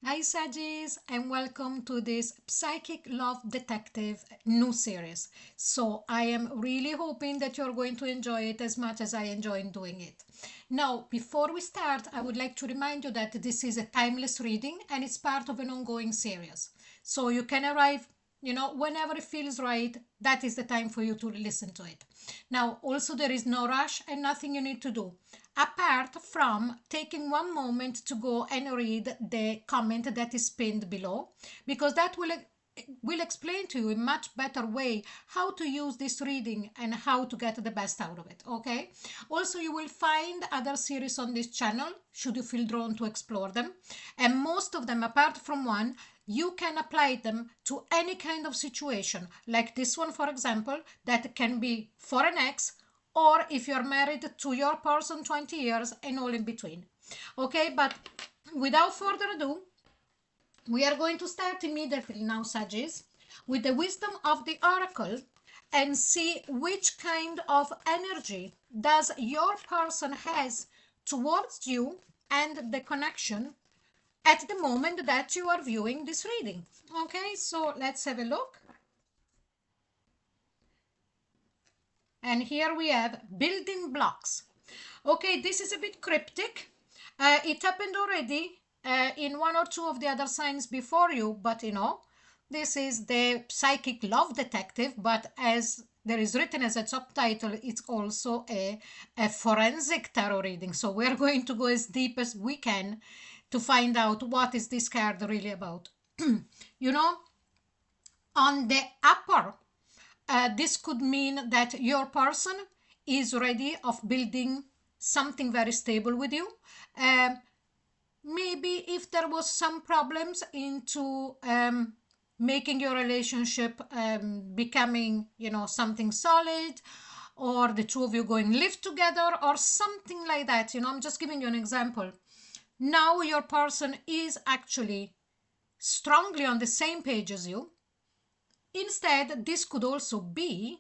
Hi Sagis, and welcome to this Psychic Love Detective new series. So I am really hoping that you're going to enjoy it as much as I enjoy doing it. Now, before we start, I would like to remind you that this is a timeless reading and it's part of an ongoing series. So you can arrive, whenever it feels right, that is the time for you to listen to it. Now, also there is no rush and nothing you need to do apart from taking one moment to go and read the comment that is pinned below, because that will explain to you in much better way how to use this reading and how to get the best out of it. Okay, also you will find other series on this channel should you feel drawn to explore them, and most of them apart from one you can apply them to any kind of situation, like this one for example, that can be for an ex, or if you're married to your person 20 years and all in between. Okay, but without further ado, we are going to start immediately now, Sages, with the wisdom of the oracle and see which kind of energy does your person has towards you and the connection at the moment that you are viewing this reading. Okay, so let's have a look. And here we have building blocks. Okay, this is a bit cryptic. It happened already in one or two of the other signs before you, but this is the psychic love detective, but as there is written as a subtitle, it's also a forensic tarot reading. So we're going to go as deep as we can to find out what is this card really about. you know, on the upper, this could mean that your person is ready of building something very stable with you. Um, Maybe if there was some problems into making your relationship becoming, something solid, or the two of you going live together or something like that. I'm just giving you an example. Now your person is actually strongly on the same page as you. Instead, this could also be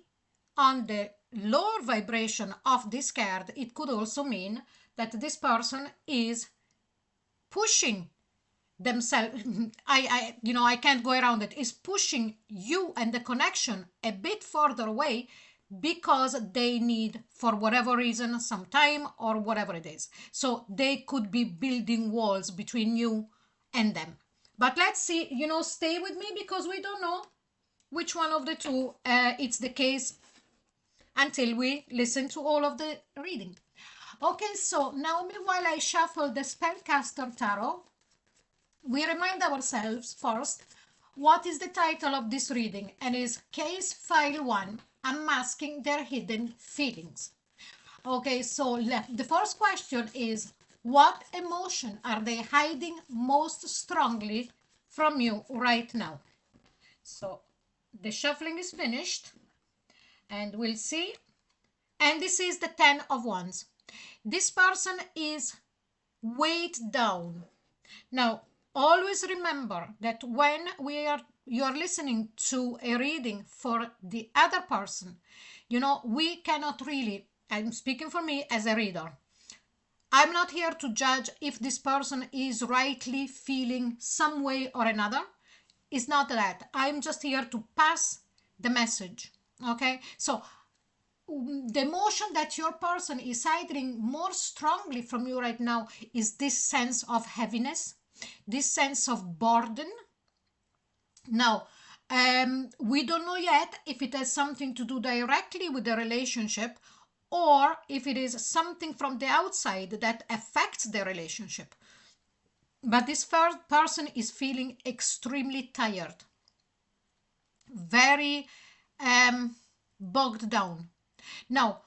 on the lower vibration of this card. It could also mean that this person is pushing themselves. I can't go around it. Is pushing you and the connection a bit further away because they need, for whatever reason, some time or whatever it is. So they could be building walls between you and them. But let's see, stay with me because we don't know which one of the two it's the case until we listen to all of the reading. Okay, so now while I shuffle the Spellcaster Tarot, we remind ourselves first what is the title of this reading, and is Case File 1, Unmasking Their Hidden Feelings. Okay, so the first question is, what emotion are they hiding most strongly from you right now? So the shuffling is finished and we'll see. And this is the 10 of Wands. This person is weighed down. Now, always remember that when you're listening to a reading for the other person, we cannot really, I'm speaking for me as a reader, I'm not here to judge if this person is rightly feeling some way or another. It's not that. I'm just here to pass the message. Okay, so the emotion that your person is hiding more strongly from you right now is this sense of heaviness, this sense of burden. Now, we don't know yet if it has something to do directly with the relationship or if it is something from the outside that affects the relationship. But this first person is feeling extremely tired, very bogged down. Now,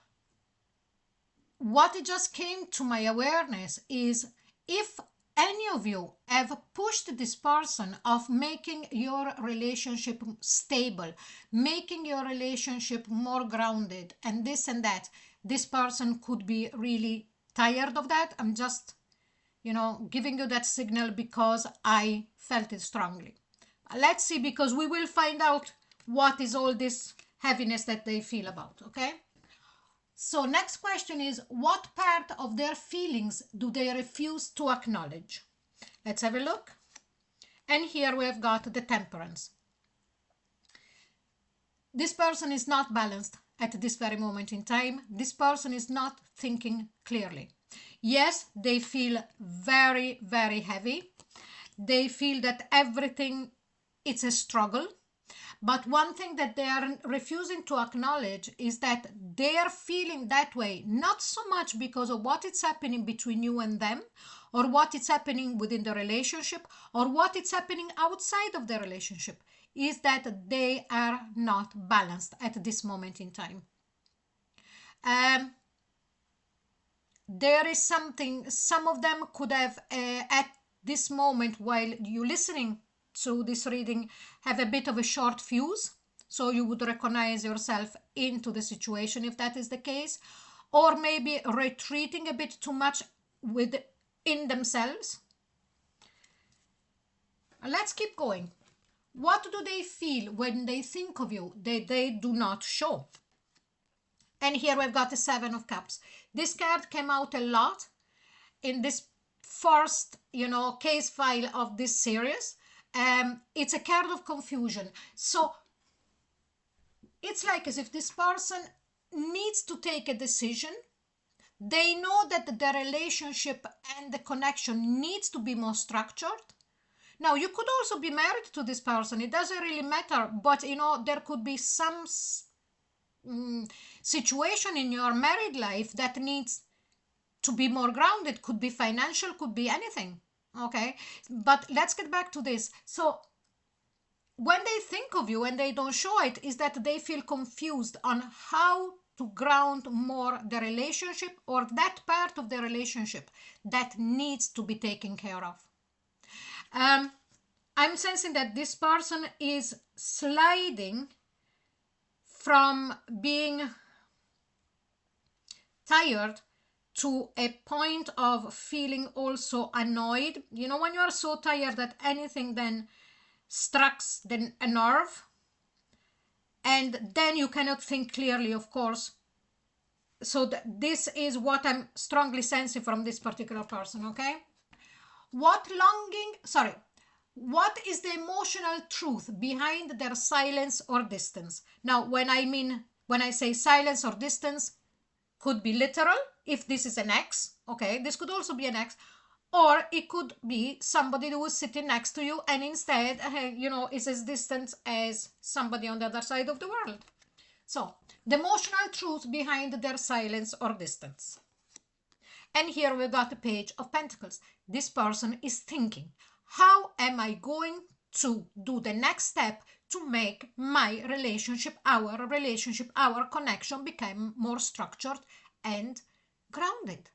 what it just came to my awareness is, if any of you have pushed this person of making your relationship stable, making your relationship more grounded and this and that, this person could be really tired of that. I'm just, giving you that signal because I felt it strongly. Let's see, because we will find out what is all this heaviness that they feel about. Okay, so next question is, what part of their feelings do they refuse to acknowledge? Let's have a look. And here we have got the Temperance. This person is not balanced at this very moment in time. This person is not thinking clearly. Yes, they feel very, very heavy. They feel that everything it's a struggle. But one thing that they are refusing to acknowledge is that they are feeling that way, not so much because of what is happening between you and them, or what is happening within the relationship, or what is happening outside of the relationship, is that they are not balanced at this moment in time. There is something, some of them could have at this moment while you listening to this reading have a bit of a short fuse, so you would recognize yourself into the situation if that is the case, or maybe retreating a bit too much within themselves. Let's keep going. What do they feel when they think of you that they do not show? And here we've got the Seven of Cups. This card came out a lot in this first, case file of this series. It's a card of confusion. So it's like as if this person needs to take a decision. They know that the relationship and the connection needs to be more structured. Now, you could also be married to this person. It doesn't really matter. But, there could be some situation in your married life that needs to be more grounded. Could be financial, could be anything. Okay, but let's get back to this. So when they think of you and they don't show it, is that they feel confused on how to ground more the relationship, or that part of the relationship that needs to be taken care of. I'm sensing that this person is sliding from being tired to a point of feeling also annoyed. When you are so tired that anything then strikes a nerve, and then you cannot think clearly, of course. So this is what I'm strongly sensing from this particular person, okay? What is the emotional truth behind their silence or distance? Now, when I say silence or distance, could be literal, if this is an ex, okay? This could also be an ex, or it could be somebody who is sitting next to you and instead, is as distant as somebody on the other side of the world. So, the emotional truth behind their silence or distance. And here we got a Page of Pentacles. This person is thinking, how am I going to do the next step to make my relationship, our connection become more structured and grounded?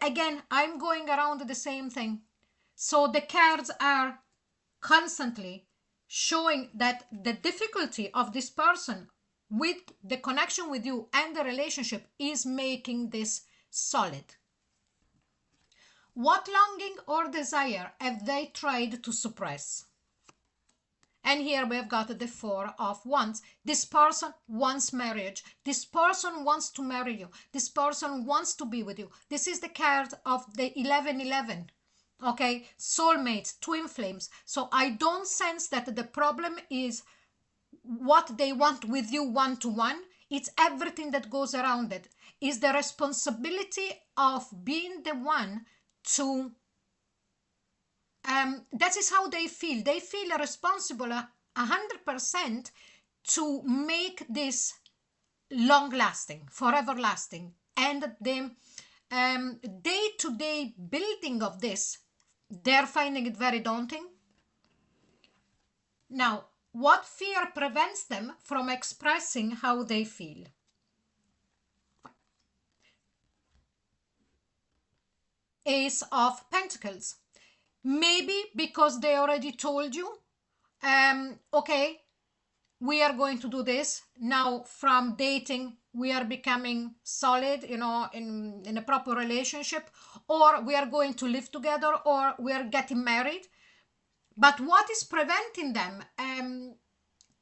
Again, I'm going around the same thing. So the cards are constantly showing that the difficulty of this person with the connection with you and the relationship is making this solid. What longing or desire have they tried to suppress? And here we have got the Four of Wands. This person wants marriage. This person wants to marry you. This person wants to be with you. This is the card of the 1111. Okay, soulmates, twin flames. So I don't sense that the problem is what they want with you one-to-one. It's everything that goes around it. It's the responsibility of being the one to that is how they feel. They feel responsible 100% to make this long lasting, forever lasting. And the day-to-day building of this, they're finding it very daunting. Now, what fear prevents them from expressing how they feel? Ace of Pentacles. Maybe because they already told you, okay, we are going to do this. Now from dating, we are becoming solid, in a proper relationship, or we are going to live together, or we are getting married. But what is preventing them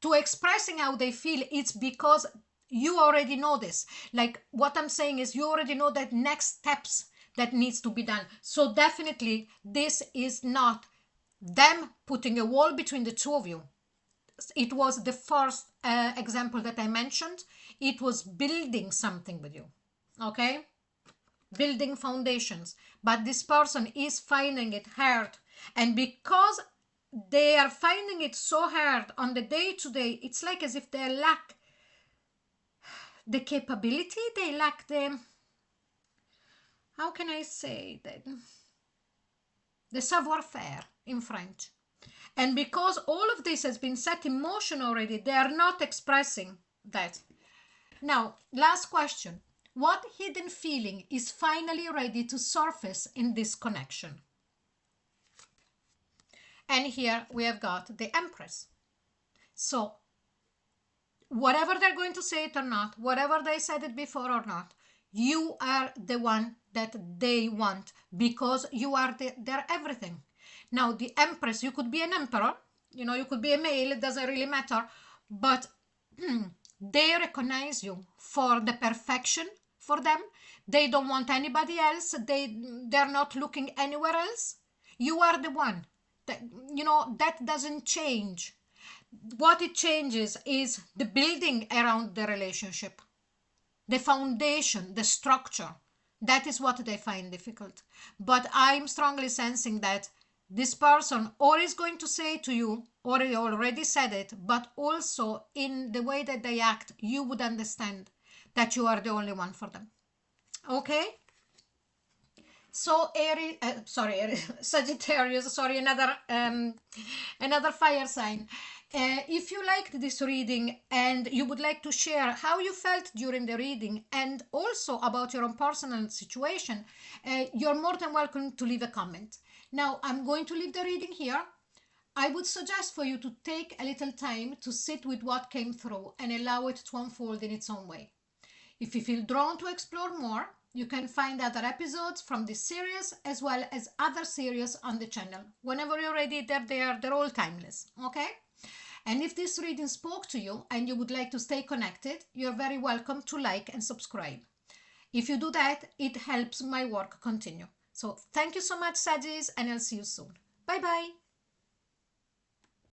to expressing how they feel? It's because you already know this. Like what I'm saying is you already know that next steps that needs to be done. So definitely this is not them putting a wall between the two of you. It was the first example that I mentioned. It was building something with you, okay? Building foundations. But this person is finding it hard. And because they are finding it so hard on the day to day, it's like as if they lack the capability, they lack the, how can I say that? The savoir-faire in French. And because all of this has been set in motion already, they are not expressing that. Now, last question. What hidden feeling is finally ready to surface in this connection? And here we have got the Empress. So, whatever they're going to say it or not, whatever they said it before or not, you are the one that they want because you are their everything. Now, the Empress, you could be an emperor, you could be a male, it doesn't really matter, but they recognize you for the perfection for them. They don't want anybody else. They're not looking anywhere else. You are the one. That doesn't change. What it changes is the building around the relationship, the foundation, the structure. That is what they find difficult. But I'm strongly sensing that this person or is going to say to you, or he already said it, but also in the way that they act, you would understand that you are the only one for them. Okay? So Sagittarius, another fire sign. If you liked this reading and you would like to share how you felt during the reading and also about your own personal situation, you're more than welcome to leave a comment. Now, I'm going to leave the reading here. I would suggest for you to take a little time to sit with what came through and allow it to unfold in its own way. If you feel drawn to explore more, you can find other episodes from this series as well as other series on the channel. Whenever you're ready, they're there, they're all timeless, okay? And if this reading spoke to you and you would like to stay connected, you're very welcome to like and subscribe. If you do that, it helps my work continue. So thank you so much, Saggies, and I'll see you soon. Bye-bye.